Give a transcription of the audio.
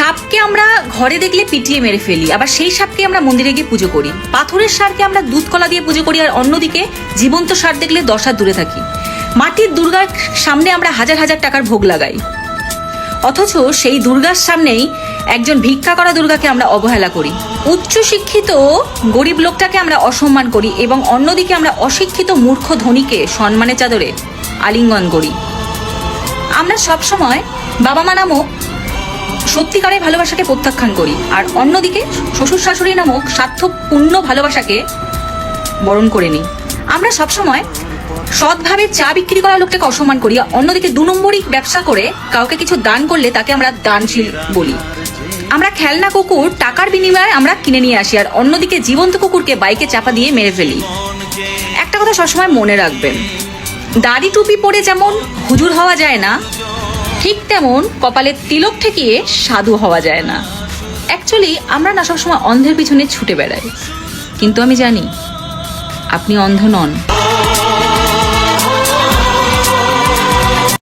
সাপকে আমরা ঘরে দেখলে পিটিয়ে মেরে ফেলি, আবার সেই সাপকে আমরা মন্দিরে গিয়ে পুজো করি। পাথরের সারকে আমরা দুধ কলা দিয়ে পুজো করি, আর অন্যদিকে জীবন্ত সার দেখলে 10 হাত দূরে থাকি। মাটির দুর্গার সামনে আমরা হাজার হাজার টাকার ভোগ লাগাই, অথচ সেই দুর্গার সামনেই একজন ভিক্ষা করা দুর্গাকে আমরা অবহেলা করি। উচ্চ শিক্ষিত গরিব লোকটাকে আমরা অসম্মান করি, এবং অন্যদিকে আমরা অশিক্ষিত মূর্খ ধনীকে সম্মানের চাদরে আলিঙ্গন করি। আমরা সবসময় বাবা মা নামক সত্যিকারের ভালোবাসাকে প্রত্যাখ্যান করি, আর অন্যদিকে শ্বশুর শাশুড়ি নামক স্বার্থপূর্ণ ভালোবাসাকে বরণ করে নিই। আমরা সবসময় সৎভাবে চা বিক্রি করা লোকটাকে অসম্মান করি, অন্যদিকে 2 নম্বরই ব্যবসা করে কাউকে কিছু দান করলে তাকে আমরা দানশীল বলি। আমরা খেলনা কুকুর টাকার বিনিময়ে আমরা কিনে নিয়ে আসি, আর অন্যদিকে জীবন্ত কুকুরকে বাইকে চাপা দিয়ে মেরে ফেলি। একটা কথা সবসময় মনে রাখবেন, দাড়ি টুপি পরে যেমন হুজুর হওয়া যায় না, ঠিক তেমন কপালে তিলক ঠেকিয়ে সাধু হওয়া যায় না। অ্যাকচুয়ালি আমরা না সবসময় অন্ধের পিছনে ছুটে বেড়াই, কিন্তু আমি জানি আপনি অন্ধ নন।